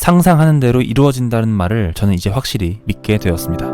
상상하는 대로 이루어진다는 말을 저는 이제 확실히 믿게 되었습니다.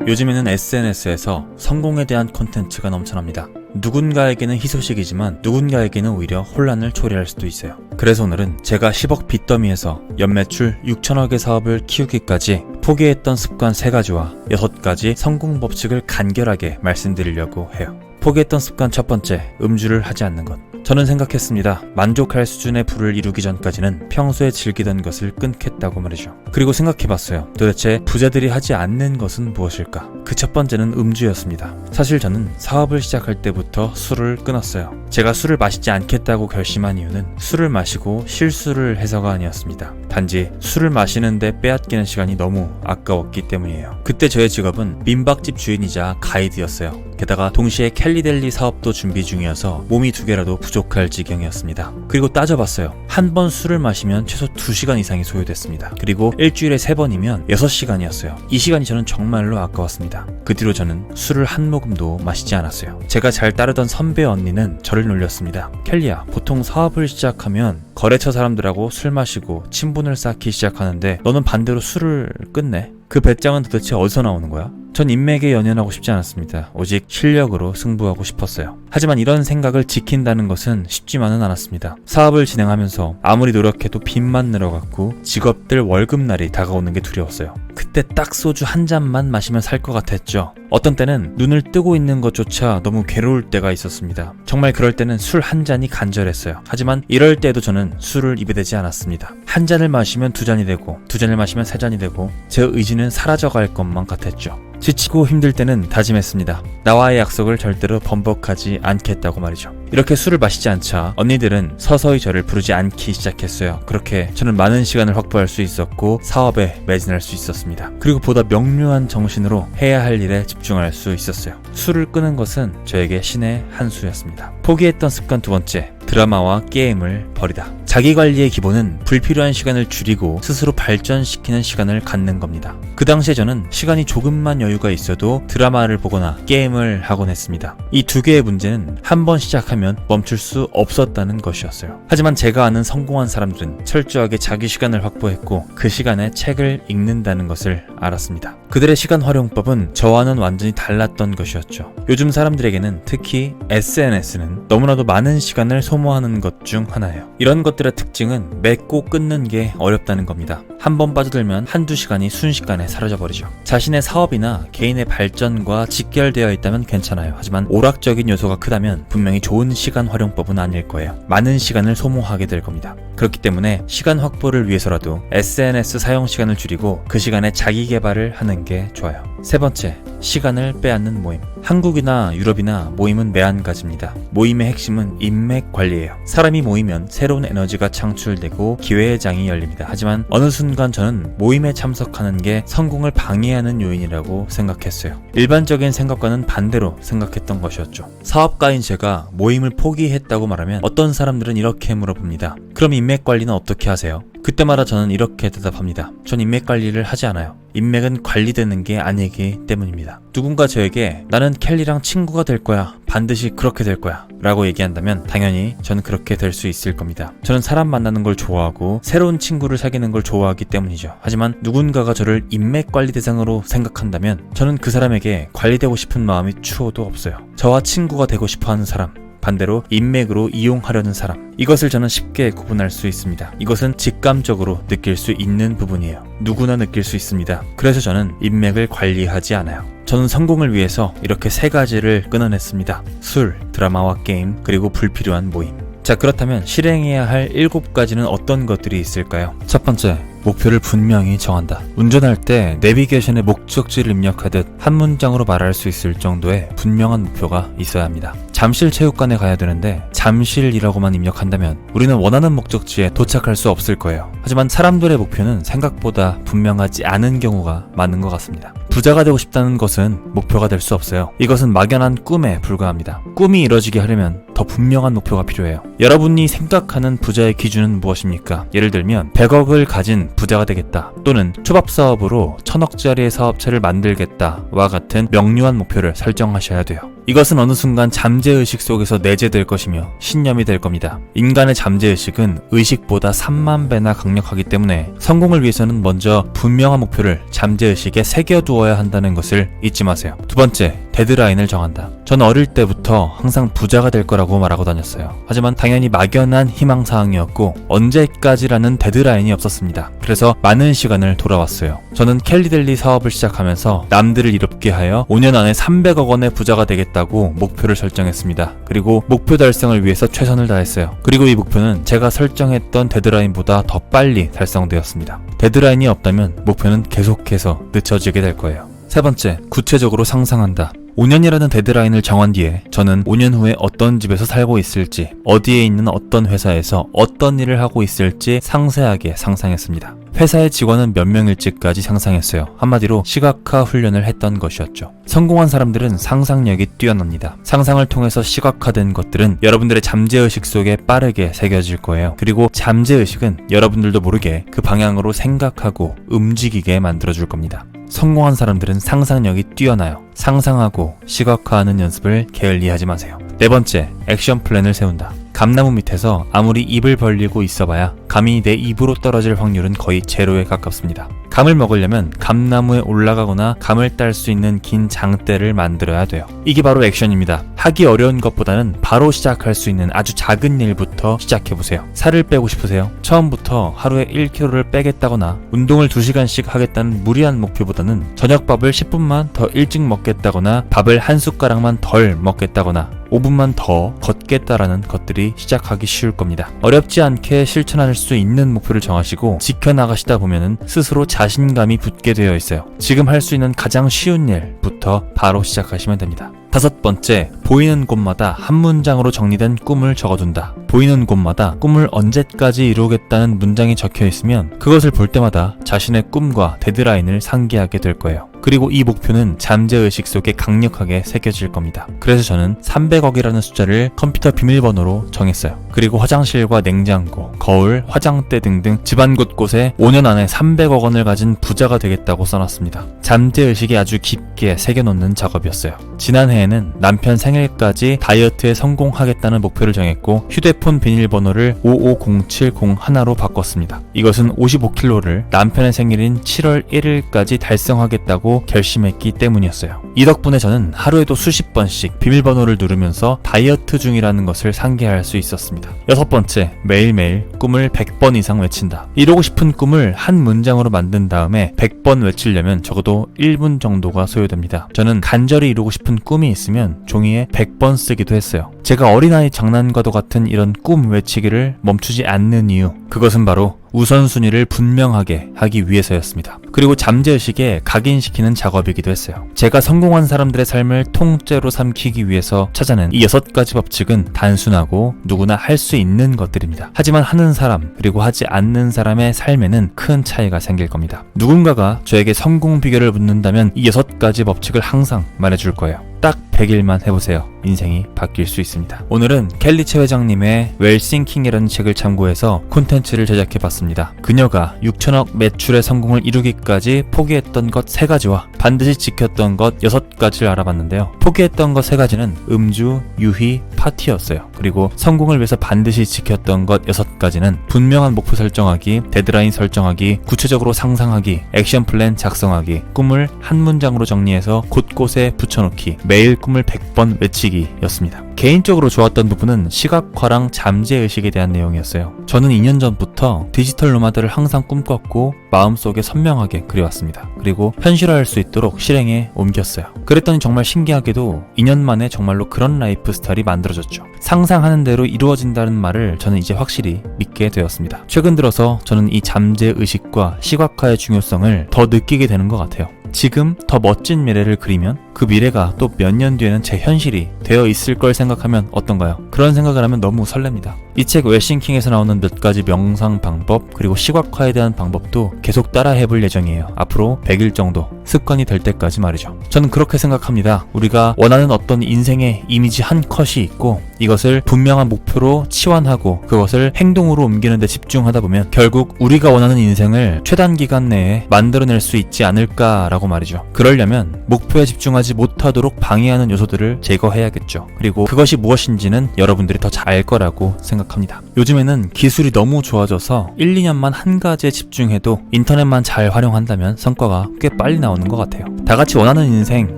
요즘에는 SNS에서 성공에 대한 콘텐츠가 넘쳐납니다. 누군가에게는 희소식이지만 누군가에게는 오히려 혼란을 초래할 수도 있어요. 그래서 오늘은 제가 10억 빚더미에서 연매출 6천억의 사업을 키우기까지 포기했던 습관 3가지와 6가지 성공 법칙을 간결하게 말씀드리려고 해요. 포기했던 습관 첫 번째, 음주를 하지 않는 것. 저는 생각했습니다. 만족할 수준의 부를 이루기 전까지는 평소에 즐기던 것을 끊겠다고 말이죠. 그리고 생각해봤어요. 도대체 부자들이 하지 않는 것은 무엇일까? 그 첫 번째는 음주였습니다. 사실 저는 사업을 시작할 때부터 술을 끊었어요. 제가 술을 마시지 않겠다고 결심한 이유는 술을 마시고 실수를 해서가 아니었습니다. 단지 술을 마시는데 빼앗기는 시간이 너무 아까웠기 때문이에요. 그때 저의 직업은 민박집 주인이자 가이드였어요. 게다가 동시에 캘리델리 사업도 준비 중이어서 몸이 2개라도 부족할 지경이었습니다. 그리고 따져봤어요. 한 번 술을 마시면 최소 2시간 이상이 소요됐습니다. 그리고 일주일에 3번이면 6시간이었어요. 이 시간이 저는 정말로 아까웠습니다. 그 뒤로 저는 술을 한 모금도 마시지 않았어요. 제가 잘 따르던 선배 언니는 저를 놀렸습니다. 켈리야, 보통 사업을 시작하면 거래처 사람들하고 술 마시고 친분을 쌓기 시작하는데 너는 반대로 술을 끊네? 그 배짱은 도대체 어디서 나오는 거야? 전 인맥에 연연하고 싶지 않았습니다. 오직 실력으로 승부하고 싶었어요. 하지만 이런 생각을 지킨다는 것은 쉽지만은 않았습니다. 사업을 진행하면서 아무리 노력해도 빚만 늘어갔고 직업들 월급날이 다가오는 게 두려웠어요. 그때 딱 소주 한 잔만 마시면 살 것 같았죠. 어떤 때는 눈을 뜨고 있는 것조차 너무 괴로울 때가 있었습니다. 정말 그럴 때는 술 한 잔이 간절했어요. 하지만 이럴 때도 저는 술을 입에 대지 않았습니다. 한 잔을 마시면 2잔이 되고 2잔을 마시면 3잔이 되고 제 의지는 사라져갈 것만 같았죠. 지치고 힘들 때는 다짐했습니다. 나와의 약속을 절대로 번복하지 않겠다고 말이죠. 이렇게 술을 마시지 않자 언니들은 서서히 저를 부르지 않기 시작했어요. 그렇게 저는 많은 시간을 확보할 수 있었고 사업에 매진할 수 있었습니다. 그리고 보다 명료한 정신으로 해야 할 일에 집중할 수 있었어요. 술을 끄는 것은 저에게 신의 한 수였습니다. 포기했던 습관 2번째, 드라마와 게임을 버리다. 자기관리의 기본은 불필요한 시간을 줄이고 스스로 발전시키는 시간을 갖는 겁니다. 그 당시에 저는 시간이 조금만 여유가 있어도 드라마를 보거나 게임을 하곤 했습니다. 이 2개의 문제는 한번 시작하면 멈출 수 없었다는 것이었어요. 하지만 제가 아는 성공한 사람들은 철저하게 자기 시간을 확보했고 그 시간에 책을 읽는다는 것을 알았습니다. 그들의 시간 활용법은 저와는 완전히 달랐던 것이었죠. 요즘 사람들에게는 특히 SNS는 너무나도 많은 시간을 소모하는 것 중 하나예요. 이런 것들의 특징은 맺고 끊는 게 어렵다는 겁니다. 한번 빠져들면 한두 시간이 순식간에 사라져버리죠. 자신의 사업이나 개인의 발전과 직결되어 있다면 괜찮아요. 하지만 오락적인 요소가 크다면 분명히 좋은 시간 활용법은 아닐 거예요. 많은 시간을 소모하게 될 겁니다. 그렇기 때문에 시간 확보를 위해서라도 SNS 사용 시간을 줄이고 그 시간에 자기 개발을 하는 게 좋아요. 3번째, 시간을 빼앗는 모임. 한국이나 유럽이나 모임은 매한가지입니다. 모임의 핵심은 인맥 관리예요. 사람이 모이면 새로운 에너지가 창출되고 기회의 장이 열립니다. 하지만 어느 순간 저는 모임에 참석하는 게 성공을 방해하는 요인이라고 생각했어요. 일반적인 생각과는 반대로 생각했던 것이었죠. 사업가인 제가 모임을 포기했다고 말하면 어떤 사람들은 이렇게 물어봅니다. 그럼 인맥 관리는 어떻게 하세요? 그때마다 저는 이렇게 대답합니다. 전 인맥 관리를 하지 않아요. 인맥은 관리되는 게 아니기 때문입니다. 누군가 저에게 나는 켈리랑 친구가 될 거야. 반드시 그렇게 될 거야. 라고 얘기한다면 당연히 저는 그렇게 될 수 있을 겁니다. 저는 사람 만나는 걸 좋아하고 새로운 친구를 사귀는 걸 좋아하기 때문이죠. 하지만 누군가가 저를 인맥 관리 대상으로 생각한다면 저는 그 사람에게 관리되고 싶은 마음이 추호도 없어요. 저와 친구가 되고 싶어하는 사람, 반대로 인맥으로 이용하려는 사람, 이것을 저는 쉽게 구분할 수 있습니다. 이것은 직감적으로 느낄 수 있는 부분이에요. 누구나 느낄 수 있습니다. 그래서 저는 인맥을 관리하지 않아요. 저는 성공을 위해서 이렇게 3가지를 끊어냈습니다. 술, 드라마와 게임, 그리고 불필요한 모임. 자, 그렇다면 실행해야 할 7가지는 어떤 것들이 있을까요? 첫 번째, 목표를 분명히 정한다. 운전할 때 내비게이션에 목적지를 입력하듯 한 문장으로 말할 수 있을 정도의 분명한 목표가 있어야 합니다. 잠실 체육관에 가야 되는데 잠실이라고만 입력한다면 우리는 원하는 목적지에 도착할 수 없을 거예요. 하지만 사람들의 목표는 생각보다 분명하지 않은 경우가 많은 것 같습니다. 부자가 되고 싶다는 것은 목표가 될 수 없어요. 이것은 막연한 꿈에 불과합니다. 꿈이 이뤄지게 하려면 더 분명한 목표가 필요해요. 여러분이 생각하는 부자의 기준은 무엇입니까? 예를 들면 100억을 가진 부자가 되겠다, 또는 초밥 사업으로 1000억짜리의 사업체를 만들겠다와 같은 명료한 목표를 설정하셔야 돼요. 이것은 어느 순간 잠재의식 속에서 내재될 것이며 신념이 될 겁니다. 인간의 잠재의식은 의식보다 3만 배나 강력하기 때문에 성공을 위해서는 먼저 분명한 목표를 잠재의식에 새겨두어야 한다는 것을 잊지 마세요. 두 번째, 데드라인을 정한다. 저는 어릴 때부터 항상 부자가 될 거라고 말하고 다녔어요. 하지만 당연히 막연한 희망사항이었고 언제까지라는 데드라인이 없었습니다. 그래서 많은 시간을 돌아왔어요. 저는 캘리델리 사업을 시작하면서 남들을 이롭게 하여 5년 안에 300억 원의 부자가 되겠다고 목표를 설정했습니다. 그리고 목표 달성을 위해서 최선을 다했어요. 그리고 이 목표는 제가 설정했던 데드라인보다 더 빨리 달성되었습니다. 데드라인이 없다면 목표는 계속해서 늦춰지게 될 거예요. 세 번째, 구체적으로 상상한다. 5년이라는 데드라인을 정한 뒤에 저는 5년 후에 어떤 집에서 살고 있을지, 어디에 있는 어떤 회사에서 어떤 일을 하고 있을지 상세하게 상상했습니다. 회사의 직원은 몇 명일지까지 상상했어요. 한마디로 시각화 훈련을 했던 것이었죠. 성공한 사람들은 상상력이 뛰어납니다. 상상을 통해서 시각화된 것들은 여러분들의 잠재의식 속에 빠르게 새겨질 거예요. 그리고 잠재의식은 여러분들도 모르게 그 방향으로 생각하고 움직이게 만들어줄 겁니다. 성공한 사람들은 상상력이 뛰어나요. 상상하고 시각화하는 연습을 게을리하지 마세요. 네 번째, 액션 플랜을 세운다. 감나무 밑에서 아무리 입을 벌리고 있어봐야 감이 내 입으로 떨어질 확률은 거의 제로에 가깝습니다. 감을 먹으려면 감나무에 올라가거나 감을 딸 수 있는 긴 장대를 만들어야 돼요. 이게 바로 액션입니다. 하기 어려운 것보다는 바로 시작할 수 있는 아주 작은 일부터 시작해보세요. 살을 빼고 싶으세요? 처음부터 하루에 1kg를 빼겠다거나 운동을 2시간씩 하겠다는 무리한 목표보다는 저녁밥을 10분만 더 일찍 먹겠다거나 밥을 한 숟가락만 덜 먹겠다거나 5분만 더 걷겠다라는 것들이 시작하기 쉬울 겁니다. 어렵지 않게 실천할 수 있는 목표를 정하시고 지켜나가시다 보면은 스스로 자신감이 붙게 되어 있어요. 지금 할 수 있는 가장 쉬운 일부터 바로 시작하시면 됩니다. 다섯 번째, 보이는 곳마다 한 문장으로 정리된 꿈을 적어둔다. 보이는 곳마다 꿈을 언제까지 이루겠다는 문장이 적혀 있으면 그것을 볼 때마다 자신의 꿈과 데드라인을 상기하게 될 거예요. 그리고 이 목표는 잠재의식 속에 강력하게 새겨질 겁니다. 그래서 저는 300억이라는 숫자를 컴퓨터 비밀번호로 정했어요. 그리고 화장실과 냉장고, 거울, 화장대 등등 집안 곳곳에 5년 안에 300억 원을 가진 부자가 되겠다고 써놨습니다. 잠재의식에 아주 깊게 새겨놓는 작업이었어요. 지난해에는 남편 생일까지 다이어트에 성공하겠다는 목표를 정했고 휴대폰 비밀번호를 550701로 바꿨습니다. 이것은 55kg를 남편의 생일인 7월 1일까지 달성하겠다고 결심했기 때문이었어요. 이 덕분에 저는 하루에도 수십 번씩 비밀번호를 누르면서 다이어트 중이라는 것을 상기할 수 있었습니다. 여섯 번째, 매일매일 꿈을 100번 이상 외친다. 이루고 싶은 꿈을 한 문장으로 만든 다음에 100번 외치려면 적어도 1분 정도가 소요됩니다. 저는 간절히 이루고 싶은 꿈이 있으면 종이에 100번 쓰기도 했어요. 제가 어린아이 장난과도 같은 이런 꿈 외치기를 멈추지 않는 이유, 그것은 바로 우선순위를 분명하게 하기 위해서였습니다. 그리고 잠재의식에 각인시키는 작업이기도 했어요. 제가 성공한 사람들의 삶을 통째로 삼키기 위해서 찾아낸 이 6가지 법칙은 단순하고 누구나 할 수 있는 것들입니다. 하지만 하는 사람 그리고 하지 않는 사람의 삶에는 큰 차이가 생길 겁니다. 누군가가 저에게 성공 비결을 묻는다면 이 6가지 법칙을 항상 말해줄 거예요. 딱 100일만 해보세요. 인생이 바뀔 수 있습니다. 오늘은 켈리 최 회장님의 웰싱킹이라는 책을 참고해서 콘텐츠를 제작해봤습니다. 그녀가 6천억 매출의 성공을 이루기까지 포기했던 것 3가지와 반드시 지켰던 것 6가지를 알아봤는데요. 포기했던 것 3가지는 음주, 유희, 파티였어요. 그리고 성공을 위해서 반드시 지켰던 것 6가지는 분명한 목표 설정하기, 데드라인 설정하기, 구체적으로 상상하기, 액션 플랜 작성하기, 꿈을 한 문장으로 정리해서 곳곳에 붙여놓기, 매일 꿈을 100번 외치기 였습니다. 개인적으로 좋았던 부분은 시각화랑 잠재의식에 대한 내용이었어요. 저는 2년 전부터 디지털 노마드를 항상 꿈꿨고 마음속에 선명하게 그려왔습니다. 그리고 현실화할 수 있도록 실행에 옮겼어요. 그랬더니 정말 신기하게도 2년 만에 정말로 그런 라이프 스타일이 만들어졌죠. 상상하는 대로 이루어진다는 말을 저는 이제 확실히 믿게 되었습니다. 최근 들어서 저는 이 잠재의식과 시각화의 중요성을 더 느끼게 되는 것 같아요. 지금 더 멋진 미래를 그리면 그 미래가 또 몇 년 뒤에는 제 현실이 되어 있을 걸 생각하면 어떤가요? 그런 생각을 하면 너무 설렙니다. 이 책 웰싱킹에서 나오는 몇 가지 명상 방법 그리고 시각화에 대한 방법도 계속 따라 해볼 예정이에요. 앞으로 100일 정도 습관이 될 때까지 말이죠. 저는 그렇게 생각합니다. 우리가 원하는 어떤 인생의 이미지 한 컷이 있고 이것을 분명한 목표로 치환하고 그것을 행동으로 옮기는 데 집중하다 보면 결국 우리가 원하는 인생을 최단 기간 내에 만들어낼 수 있지 않을까라고 말이죠. 그러려면 목표에 집중하지 못하도록 방해하는 요소들을 제거해야겠죠. 그리고 그것이 무엇인지는 여러분들이 더 잘 알 거라고 생각합니다. 요즘에는 기술이 너무 좋아져서 1, 2년만 한 가지에 집중해도 인터넷만 잘 활용한다면 성과가 꽤 빨리 나오는 것 같아요. 다 같이 원하는 인생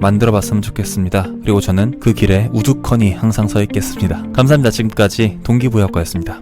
만들어 봤으면 좋겠습니다. 그리고 저는 그 길에 우두커니 항상 서 있겠습니다. 감사합니다. 지금까지 동기부여과였습니다.